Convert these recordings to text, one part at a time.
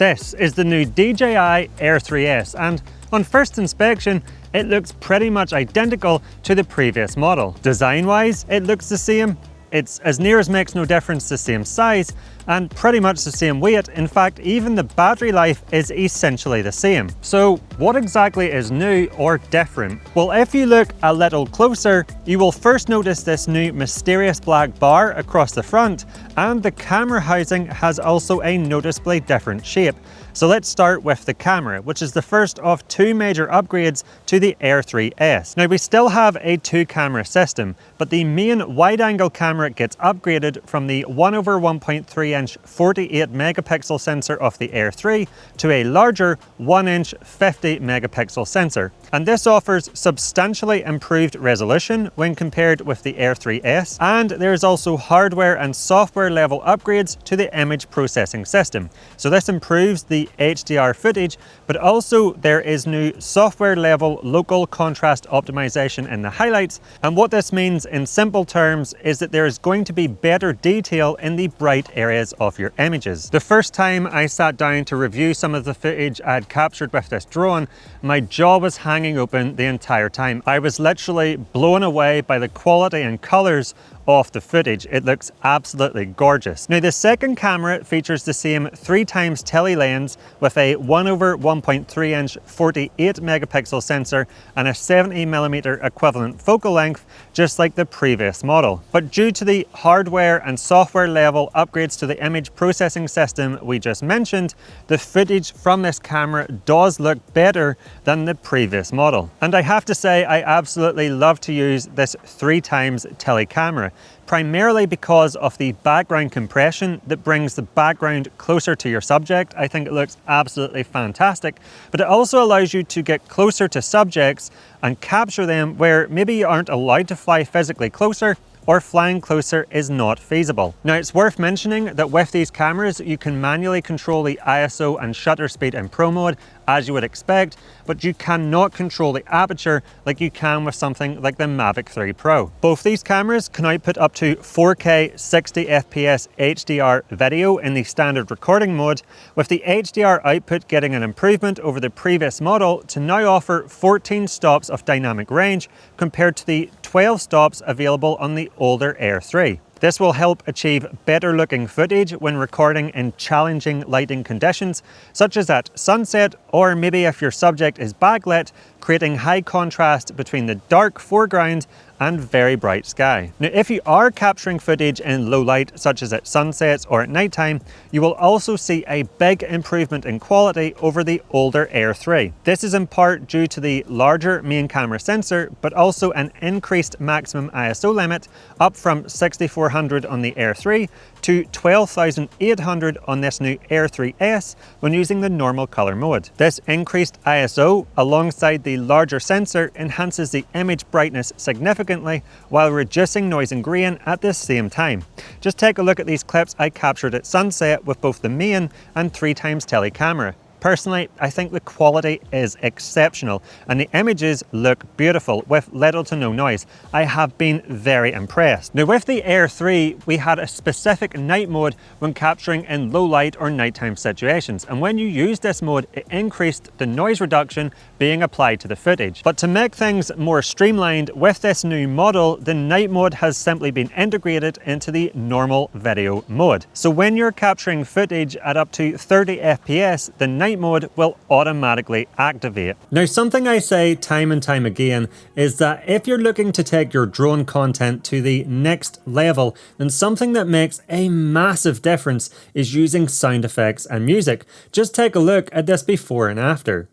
This is the new DJI Air 3S, and on first inspection, it looks pretty much identical to the previous model. Design-wise, it looks the same. It's as near as makes no difference the same size and pretty much the same weight. In fact, even the battery life is essentially the same. So what exactly is new or different? Well, if you look a little closer, you will first notice this new mysterious black bar across the front, and the camera housing has also a noticeably different shape. So let's start with the camera, which is the first of two major upgrades to the Air 3S. Now, we still have a 2-camera system, but the main wide-angle camera gets upgraded from the 1/1.3-inch 48-megapixel sensor of the Air 3 to a larger 1-inch 50-megapixel sensor. And this offers substantially improved resolution when compared with the Air 3S, and there's also hardware and software level upgrades to the image processing system. So this improves the HDR footage, but also there is new software level local contrast optimization in the highlights. And what this means in simple terms is that there is going to be better detail in the bright areas of your images. The first time I sat down to review some of the footage I had captured with this drone, my jaw was hanging open the entire time. I was literally blown away by the quality and colors of the footage. It looks absolutely gorgeous. Now, the second camera features the same 3x Tele lens with a 1/1.3-inch 48-megapixel sensor and a 70mm equivalent focal length, just like the previous model. But due to the hardware and software level upgrades to the image processing system we just mentioned, the footage from this camera does look better than the previous model. And I have to say, I absolutely love to use this 3x Tele camera, primarily because of the background compression that brings the background closer to your subject. I think it looks absolutely fantastic, but it also allows you to get closer to subjects and capture them where maybe you aren't allowed to fly physically closer, or flying closer is not feasible. Now, it's worth mentioning that with these cameras, you can manually control the ISO and shutter speed in Pro mode, as you would expect, but you cannot control the aperture like you can with something like the Mavic 3 Pro. Both these cameras can output up to 4K 60fps HDR video in the standard recording mode, with the HDR output getting an improvement over the previous model to now offer 14 stops of dynamic range compared to the 12 stops available on the older Air 3. This will help achieve better looking footage when recording in challenging lighting conditions, such as at sunset, or maybe if your subject is backlit, creating high contrast between the dark foreground and very bright sky. Now, if you are capturing footage in low light, such as at sunsets or at nighttime, you will also see a big improvement in quality over the older Air 3. This is in part due to the larger main camera sensor, but also an increased maximum ISO limit, up from 6400 on the Air 3 to 12,800 on this new Air 3S when using the normal color mode. This increased ISO alongside the larger sensor enhances the image brightness significantly while reducing noise and grain at the same time. Just take a look at these clips I captured at sunset with both the main and 3x Tele camera. Personally, I think the quality is exceptional and the images look beautiful with little to no noise. I have been very impressed. Now, with the Air 3, we had a specific night mode when capturing in low light or nighttime situations, and when you used this mode, it increased the noise reduction being applied to the footage. But to make things more streamlined, with this new model, the night mode has simply been integrated into the normal video mode. So when you're capturing footage at up to 30 FPS, the night mode will automatically activate. Now, something I say time and time again is that if you're looking to take your drone content to the next level, then something that makes a massive difference is using sound effects and music. Just take a look at this before and after.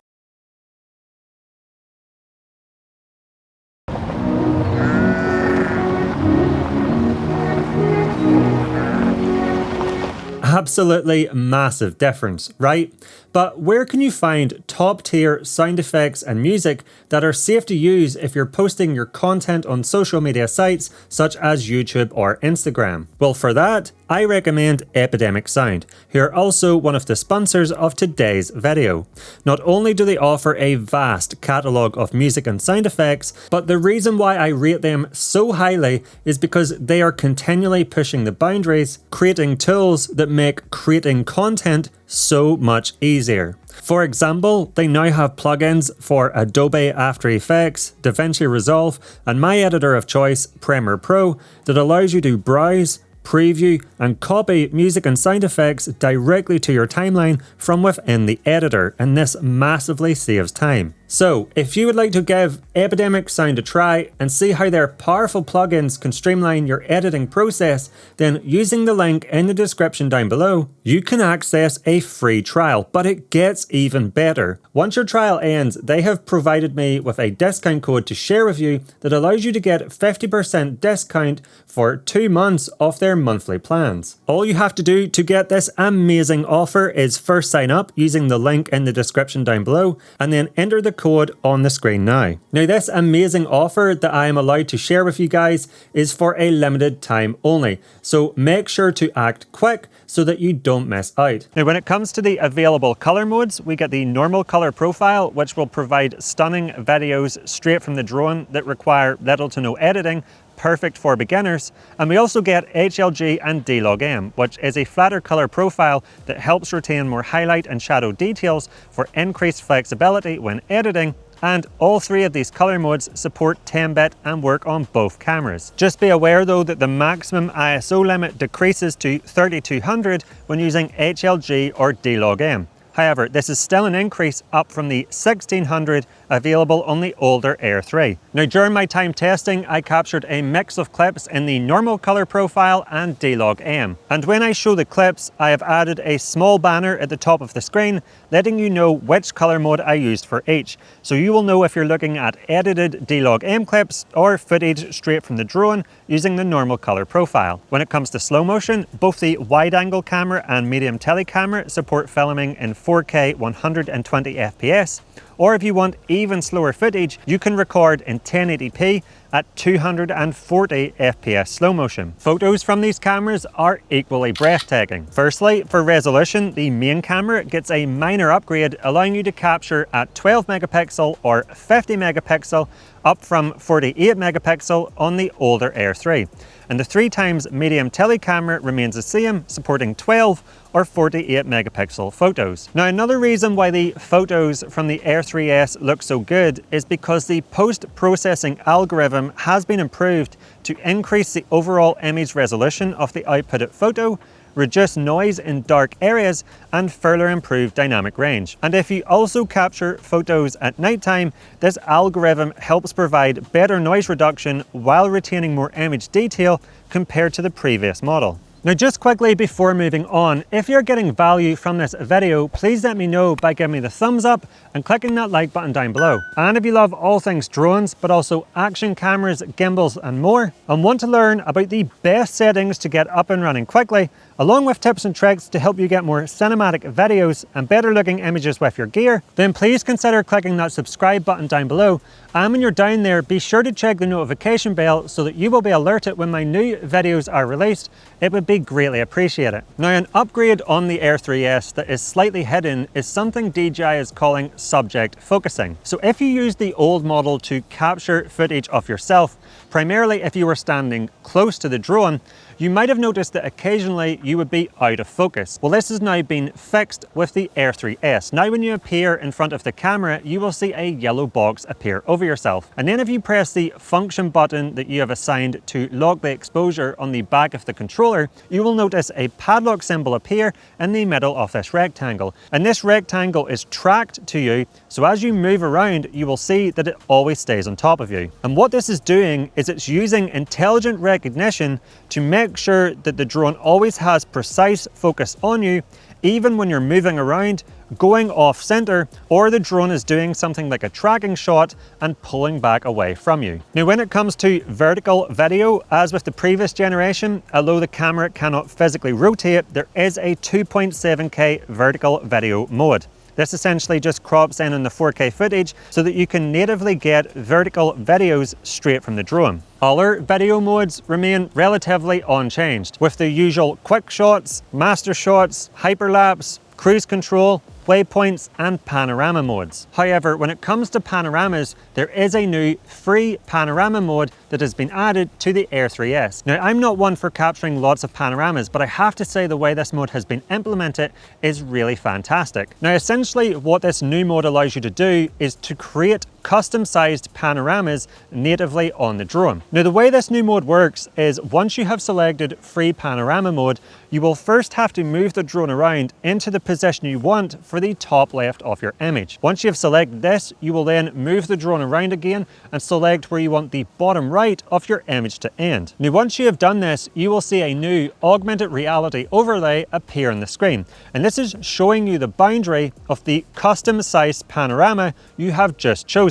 Absolutely massive difference, right? But where can you find top tier sound effects and music that are safe to use if you're posting your content on social media sites such as YouTube or Instagram? Well, for that, I recommend Epidemic Sound, who are also one of the sponsors of today's video. Not only do they offer a vast catalogue of music and sound effects, but the reason why I rate them so highly is because they are continually pushing the boundaries, creating tools that make creating content so much easier. For example, they now have plugins for Adobe After Effects, DaVinci Resolve, and my editor of choice, Premiere Pro, that allows you to browse, preview, and copy music and sound effects directly to your timeline from within the editor, and this massively saves time. So, if you would like to give Epidemic Sound a try and see how their powerful plugins can streamline your editing process, then using the link in the description down below, you can access a free trial, but it gets even better. Once your trial ends, they have provided me with a discount code to share with you that allows you to get 50% discount for 2 months off their monthly plans. All you have to do to get this amazing offer is first sign up using the link in the description down below, and then enter the code on the screen now. Now, this amazing offer that I am allowed to share with you guys is for a limited time only, so make sure to act quick so that you don't miss out. Now, when it comes to the available color modes, we get the normal color profile, which will provide stunning videos straight from the drone that require little to no editing, perfect for beginners. And we also get HLG and D-Log-M, which is a flatter color profile that helps retain more highlight and shadow details for increased flexibility when editing. And all three of these color modes support 10-bit and work on both cameras. Just be aware though that the maximum ISO limit decreases to 3200 when using HLG or D-Log-M. However, this is still an increase up from the 1600 available on the older Air 3. Now, during my time testing, I captured a mix of clips in the normal color profile and D-Log-M. And when I show the clips, I have added a small banner at the top of the screen, letting you know which color mode I used for each. So you will know if you're looking at edited D-Log-M clips or footage straight from the drone using the normal color profile. When it comes to slow motion, both the wide angle camera and medium tele camera support filming in 4K 120 FPS, or if you want even slower footage, you can record in 1080p at 240 FPS slow motion. Photos from these cameras are equally breathtaking. Firstly, for resolution, the main camera gets a minor upgrade, allowing you to capture at 12 megapixel or 50 megapixel, up from 48 megapixel on the older Air 3. And the 3x medium tele camera remains the same, supporting 12 or 48 megapixel photos. Now, another reason why the photos from the Air 3S look so good is because the post-processing algorithm has been improved to increase the overall image resolution of the outputted photo, reduce noise in dark areas, and further improve dynamic range. And if you also capture photos at nighttime, this algorithm helps provide better noise reduction while retaining more image detail compared to the previous model. Now, just quickly before moving on, if you're getting value from this video, please let me know by giving me the thumbs up and clicking that like button down below. And if you love all things drones, but also action cameras, gimbals and more, and want to learn about the best settings to get up and running quickly, along with tips and tricks to help you get more cinematic videos and better looking images with your gear, then please consider clicking that subscribe button down below. And when you're down there, be sure to check the notification bell so that you will be alerted when my new videos are released. It would be greatly appreciated. Now, an upgrade on the Air 3S that is slightly hidden is something DJI is calling subject focusing. So if you use the old model to capture footage of yourself, primarily if you were standing close to the drone, you might have noticed that occasionally you would be out of focus. Well, this has now been fixed with the Air 3S. Now when you appear in front of the camera, you will see a yellow box appear over yourself. And then if you press the function button that you have assigned to lock the exposure on the back of the controller, you will notice a padlock symbol appear in the middle of this rectangle. And this rectangle is tracked to you, so as you move around, you will see that it always stays on top of you. And what this is doing is it's using intelligent recognition to make sure that the drone always has precise focus on you, even when you're moving around, going off center, or the drone is doing something like a tracking shot and pulling back away from you. Now, when it comes to vertical video, as with the previous generation, although the camera cannot physically rotate, there is a 2.7K vertical video mode. This essentially just crops in on the 4K footage so that you can natively get vertical videos straight from the drone. Other video modes remain relatively unchanged, with the usual quick shots, master shots, hyperlapse, cruise control, waypoints and panorama modes. However, when it comes to panoramas, there is a new free panorama mode that has been added to the Air 3S. Now, I'm not one for capturing lots of panoramas, but I have to say the way this mode has been implemented is really fantastic. Now, essentially what this new mode allows you to do is to create custom-sized panoramas natively on the drone. Now, the way this new mode works is once you have selected free panorama mode, you will first have to move the drone around into the position you want for the top left of your image. Once you have selected this, you will then move the drone around again and select where you want the bottom right of your image to end. Now, once you have done this, you will see a new augmented reality overlay appear on the screen. And this is showing you the boundary of the custom-sized panorama you have just chosen.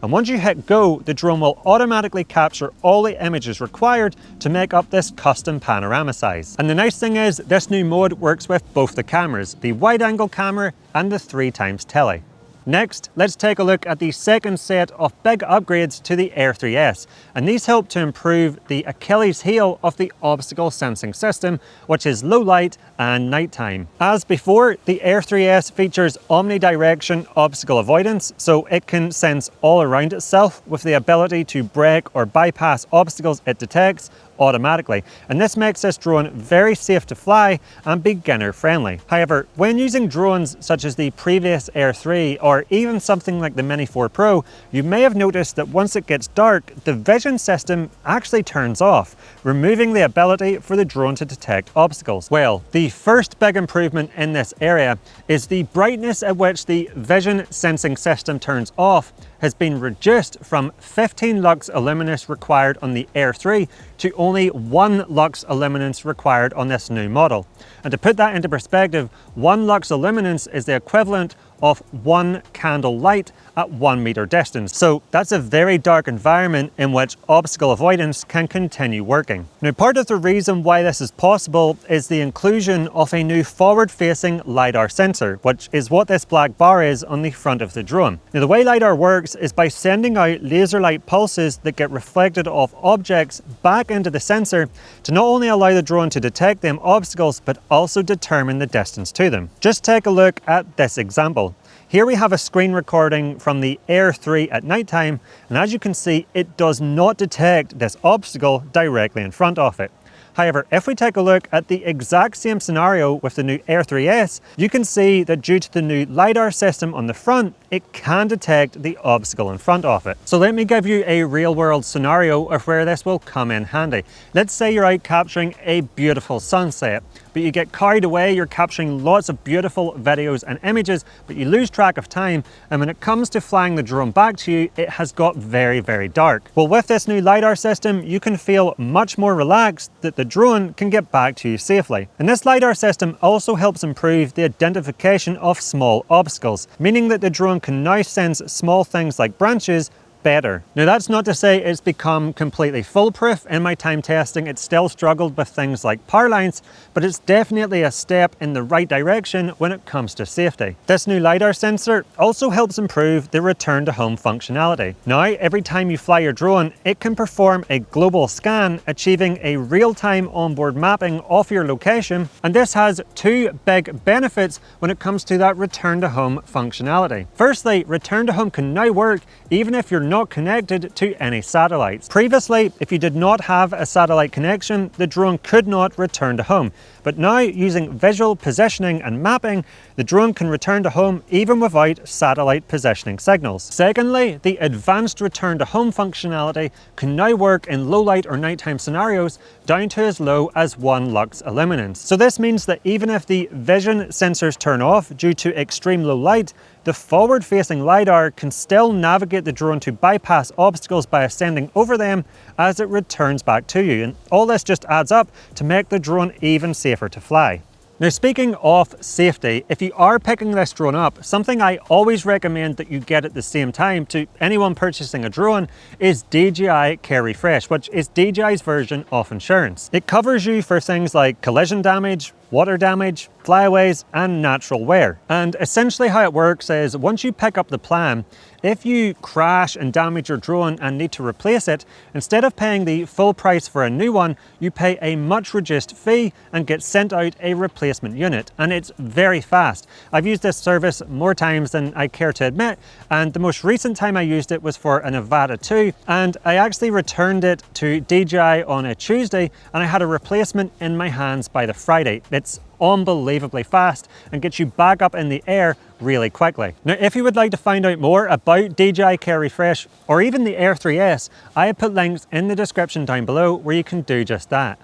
And once you hit go, the drone will automatically capture all the images required to make up this custom panorama size. And the nice thing is, this new mode works with both the cameras, the wide angle camera and the 3x Tele. Next, let's take a look at the second set of big upgrades to the Air 3S, and these help to improve the Achilles heel of the obstacle sensing system, which is low light and nighttime. As before, the Air 3S features omnidirection obstacle avoidance, so it can sense all around itself with the ability to brake or bypass obstacles it detects automatically, and this makes this drone very safe to fly and beginner friendly. However, when using drones such as the previous Air 3 or even something like the Mini 4 Pro, you may have noticed that once it gets dark, the vision system actually turns off, removing the ability for the drone to detect obstacles. Well, the first big improvement in this area is the brightness at which the vision sensing system turns off has been reduced from 15 lux illuminance required on the Air 3 to only 1 lux illuminance required on this new model. And to put that into perspective, 1 lux illuminance is the equivalent of 1 candle light at 1 meter distance. So that's a very dark environment in which obstacle avoidance can continue working. Now, part of the reason why this is possible is the inclusion of a new forward-facing Lidar sensor, which is what this black bar is on the front of the drone. Now, the way Lidar works is by sending out laser light pulses that get reflected off objects back into the sensor to not only allow the drone to detect them obstacles, but also determine the distance to them. Just take a look at this example. Here we have a screen recording from the Air 3 at nighttime, and as you can see, it does not detect this obstacle directly in front of it. However, if we take a look at the exact same scenario with the new Air 3S, you can see that due to the new Lidar system on the front, it can detect the obstacle in front of it. So let me give you a real-world scenario of where this will come in handy. Let's say you're out capturing a beautiful sunset, but you get carried away, you're capturing lots of beautiful videos and images, but you lose track of time, and when it comes to flying the drone back to you, it has got very, very dark. Well, with this new Lidar system, you can feel much more relaxed that the drone can get back to you safely. And this Lidar system also helps improve the identification of small obstacles, meaning that the drone can now sense small things like branches better. Now, that's not to say it's become completely foolproof. In my time testing, it still struggled with things like power lines, but it's definitely a step in the right direction when it comes to safety. This new Lidar sensor also helps improve the return to home functionality. Now, every time you fly your drone, it can perform a global scan, achieving a real-time onboard mapping of your location, and this has two big benefits when it comes to that return to home functionality. Firstly, return to home can now work even if you're not connected to any satellites. Previously, if you did not have a satellite connection, the drone could not return to home. But now, using visual positioning and mapping, the drone can return to home even without satellite positioning signals. Secondly, the advanced return to home functionality can now work in low light or nighttime scenarios down to as low as 1 lux illuminance. So this means that even if the vision sensors turn off due to extreme low light, the forward-facing Lidar can still navigate the drone to bypass obstacles by ascending over them as it returns back to you. And all this just adds up to make the drone even safer to fly. Now, speaking of safety, if you are picking this drone up, something I always recommend that you get at the same time to anyone purchasing a drone is DJI Care Refresh, which is DJI's version of insurance. It covers you for things like collision damage, water damage, flyaways, and natural wear. And essentially how it works is once you pick up the plan, if you crash and damage your drone and need to replace it, instead of paying the full price for a new one, you pay a much reduced fee and get sent out a replacement unit. And it's very fast. I've used this service more times than I care to admit, and the most recent time I used it was for a Nevada 2, and I actually returned it to DJI on a Tuesday, and I had a replacement in my hands by the Friday. It's unbelievably fast and gets you back up in the air really quickly. Now, if you would like to find out more about DJI Care Refresh or even the Air 3S, I have put links in the description down below where you can do just that.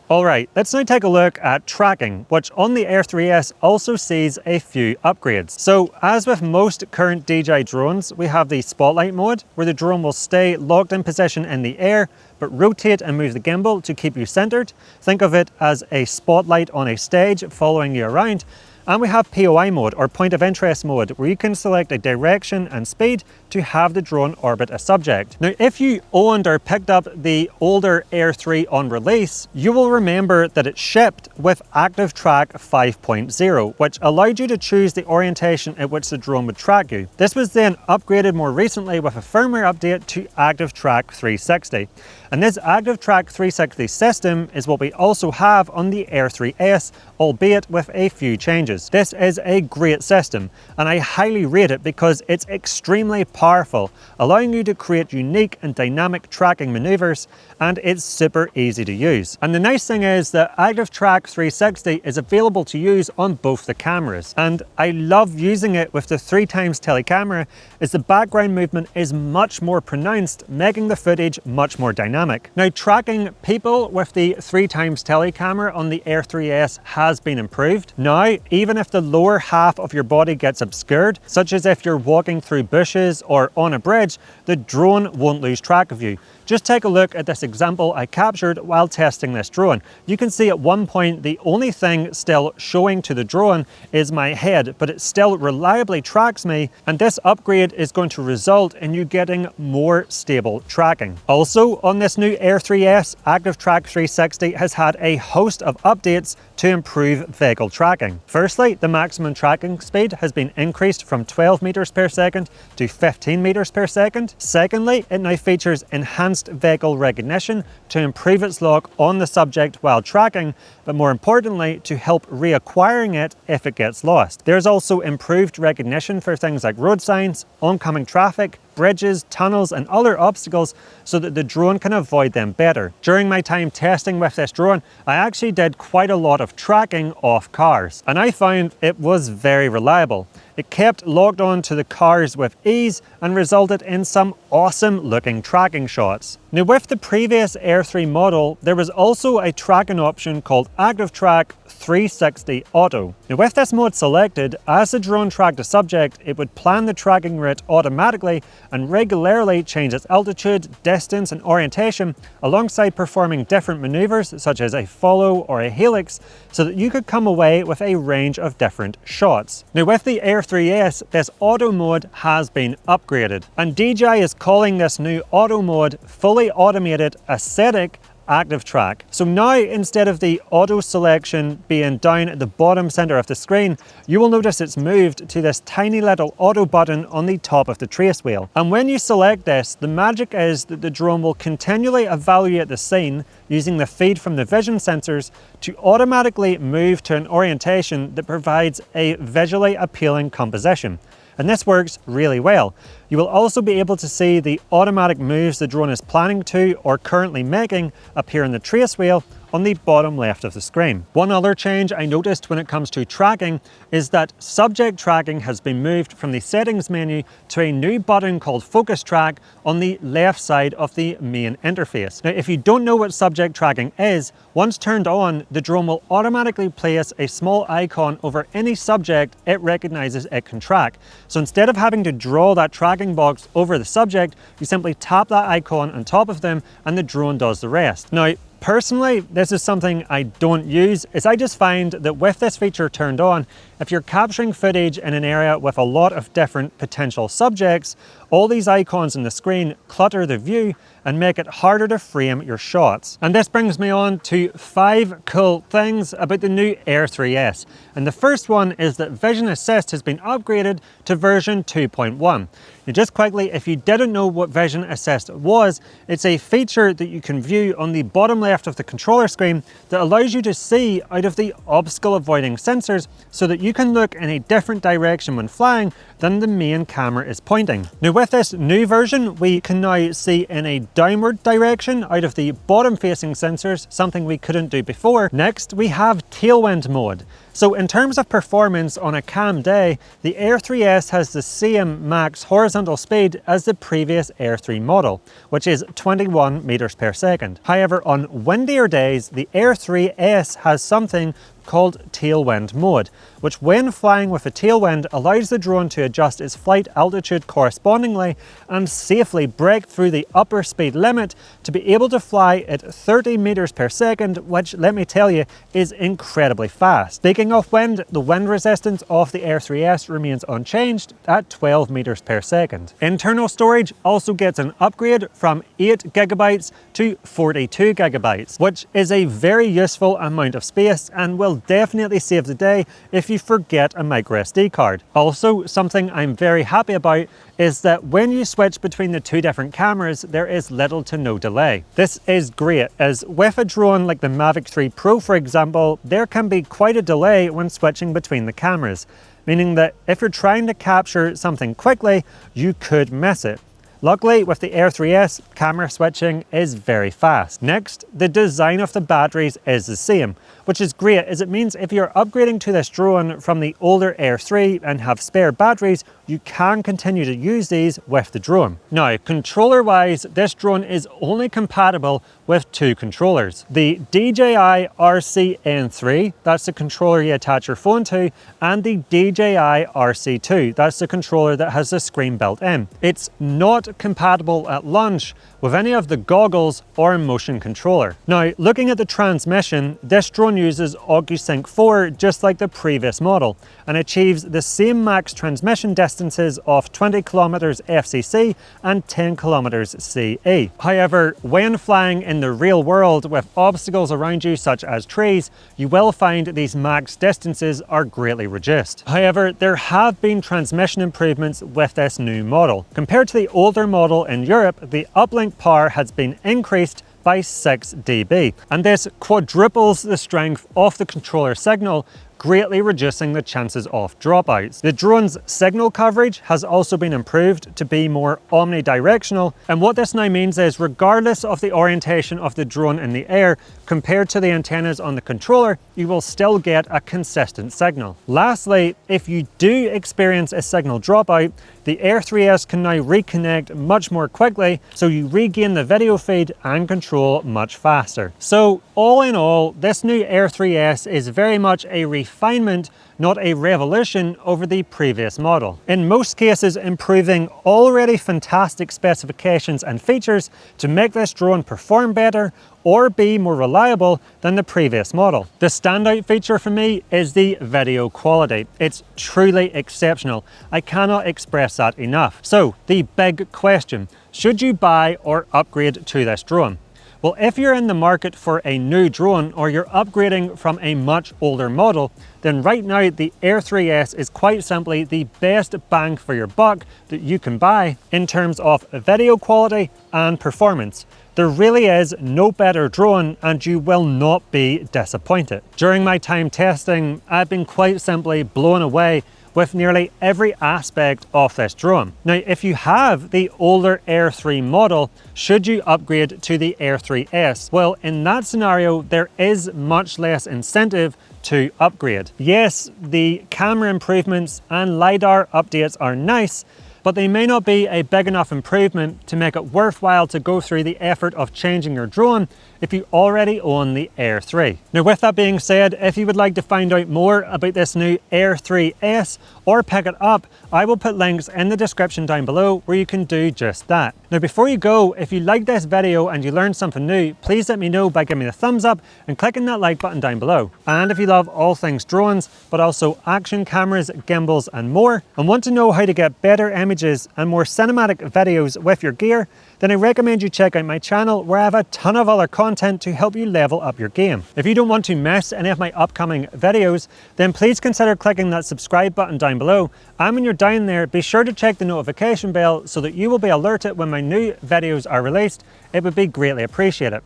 Alright, let's now take a look at tracking, which on the Air 3S also sees a few upgrades. So, as with most current DJI drones, we have the Spotlight mode, where the drone will stay locked in position in the air, but rotate and move the gimbal to keep you centered. Think of it as a spotlight on a stage following you around. And we have POI mode, or point of interest mode, where you can select a direction and speed to have the drone orbit a subject. Now, if you owned or picked up the older Air 3 on release, you will remember that it shipped with ActiveTrack 5.0, which allowed you to choose the orientation at which the drone would track you. This was then upgraded more recently with a firmware update to ActiveTrack 360. And this ActiveTrack 360 system is what we also have on the Air 3S, albeit with a few changes. This is a great system, and I highly rate it because it's extremely powerful, allowing you to create unique and dynamic tracking maneuvers, and it's super easy to use. And the nice thing is that ActiveTrack 360 is available to use on both the cameras, and I love using it with the 3x Tele camera, as the background movement is much more pronounced, making the footage much more dynamic. Now, tracking people with the 3x Tele camera on the Air 3S has been improved. Now, even if the lower half of your body gets obscured, such as if you're walking through bushes or on a bridge, the drone won't lose track of you. Just take a look at this example I captured while testing this drone. You can see at one point the only thing still showing to the drone is my head, but it still reliably tracks me, and this upgrade is going to result in you getting more stable tracking. Also, on this new Air 3S, ActiveTrack 360 has had a host of updates to improve vehicle tracking. Firstly, the maximum tracking speed has been increased from 12 meters per second to 15 meters per second. Secondly, it now features enhanced vehicle recognition to improve its lock on the subject while tracking, but more importantly, to help reacquiring it if it gets lost. There's also improved recognition for things like road signs, oncoming traffic, bridges, tunnels, and other obstacles so that the drone can avoid them better. During my time testing with this drone, I actually did quite a lot of tracking off cars, and I found it was very reliable. It kept locked on to the cars with ease and resulted in some awesome looking tracking shots. Now, with the previous Air 3 model, there was also a tracking option called ActiveTrack 360 Auto. Now, with this mode selected, as the drone tracked a subject, it would plan the tracking route automatically and regularly change its altitude, distance, and orientation, alongside performing different maneuvers such as a follow or a helix, so that you could come away with a range of different shots. Now, with the Air 3S, this auto mode has been upgraded, and DJI is calling this new auto mode fully automated aesthetic ActiveTrack. So now, instead of the auto selection being down at the bottom center of the screen, you will notice it's moved to this tiny little auto button on the top of the trace wheel. And when you select this, the magic is that the drone will continually evaluate the scene using the feed from the vision sensors to automatically move to an orientation that provides a visually appealing composition. And this works really well. You will also be able to see the automatic moves the drone is planning to or currently making appear in the trace wheel on the bottom left of the screen. One other change I noticed when it comes to tracking is that subject tracking has been moved from the settings menu to a new button called Focus Track on the left side of the main interface. Now, if you don't know what subject tracking is, once turned on, the drone will automatically place a small icon over any subject it recognizes it can track. So instead of having to draw that tracking box over the subject, you simply tap that icon on top of them and the drone does the rest. Now, personally, this is something I don't use, as I just find that with this feature turned on, if you're capturing footage in an area with a lot of different potential subjects, all these icons on the screen clutter the view and make it harder to frame your shots. And this brings me on to 5 cool things about the new Air 3S. And the first one is that Vision Assist has been upgraded to version 2.1. Now just quickly, if you didn't know what Vision Assist was, it's a feature that you can view on the bottom left of the controller screen that allows you to see out of the obstacle avoiding sensors so that you can look in a different direction when flying than the main camera is pointing. Now with this new version, we can now see in a downward direction out of the bottom facing sensors, something we couldn't do before. Next, we have Tailwind Mode. So in terms of performance on a calm day, the Air 3S has the same max horizontal speed as the previous Air 3 model, which is 21 meters per second. However, on windier days, the Air 3S has something called Tailwind Mode, which when flying with a tailwind allows the drone to adjust its flight altitude correspondingly and safely break through the upper speed limit to be able to fly at 30 meters per second, which, let me tell you, is incredibly fast. Speaking of wind, the wind resistance of the Air 3S remains unchanged at 12 meters per second. Internal storage also gets an upgrade from 8 gigabytes to 42 gigabytes, which is a very useful amount of space and will definitely save the day if you forget a microSD card. Also, something I'm very happy about is that when you switch between the 2 different cameras, there is little to no delay. This is great, as with a drone like the Mavic 3 Pro, for example, there can be quite a delay when switching between the cameras, meaning that if you're trying to capture something quickly, you could miss it. Luckily, with the Air 3S, camera switching is very fast. Next, the design of the batteries is the same, which is great as it means if you're upgrading to this drone from the older Air 3 and have spare batteries, you can continue to use these with the drone. Now, controller-wise, this drone is only compatible with 2 controllers. The DJI RCN3, that's the controller you attach your phone to, and the DJI RC2, that's the controller that has the screen built in. It's not compatible at launch with any of the goggles or motion controller. Now, looking at the transmission, this drone uses ActiveTrack 4 just like the previous model and achieves the same max transmission distances of 20 kilometers FCC and 10 kilometers CE. However, when flying in the real world with obstacles around you such as trees, you will find these max distances are greatly reduced. However, there have been transmission improvements with this new model. Compared to the older model in Europe, the uplink power has been increased by 6 dB, and this quadruples the strength of the controller signal, greatly reducing the chances of dropouts. The drone's signal coverage has also been improved to be more omnidirectional, and what this now means is regardless of the orientation of the drone in the air, compared to the antennas on the controller, you will still get a consistent signal. Lastly, if you do experience a signal dropout, the Air 3S can now reconnect much more quickly, so you regain the video feed and control much faster. So all in all, this new Air 3S is very much a refinement, not a revolution over the previous model. In most cases, improving already fantastic specifications and features to make this drone perform better or be more reliable than the previous model. The standout feature for me is the video quality. It's truly exceptional. I cannot express that enough. So the big question, should you buy or upgrade to this drone? Well, if you're in the market for a new drone or you're upgrading from a much older model, then right now the Air 3S is quite simply the best bang for your buck that you can buy in terms of video quality and performance. There really is no better drone and you will not be disappointed. During my time testing, I've been quite simply blown away with nearly every aspect of this drone. Now, if you have the older Air 3 model, should you upgrade to the Air 3S? Well, in that scenario, there is much less incentive to upgrade. Yes, the camera improvements and Lidar updates are nice, but they may not be a big enough improvement to make it worthwhile to go through the effort of changing your drone if you already own the Air 3. Now with that being said, if you would like to find out more about this new Air 3S or pick it up, I will put links in the description down below where you can do just that. Now before you go, if you liked this video and you learned something new, please let me know by giving me the thumbs up and clicking that like button down below. And if you love all things drones, but also action cameras, gimbals and more, and want to know how to get better images and more cinematic videos with your gear, then I recommend you check out my channel where I have a ton of other content to help you level up your game. If you don't want to miss any of my upcoming videos, then please consider clicking that subscribe button down below. And when you're down there, be sure to check the notification bell so that you will be alerted when my new videos are released. It would be greatly appreciated.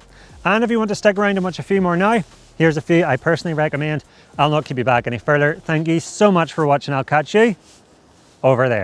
And if you want to stick around and watch a few more now, here's a few I personally recommend. I'll not keep you back any further. Thank you so much for watching. I'll catch you over there.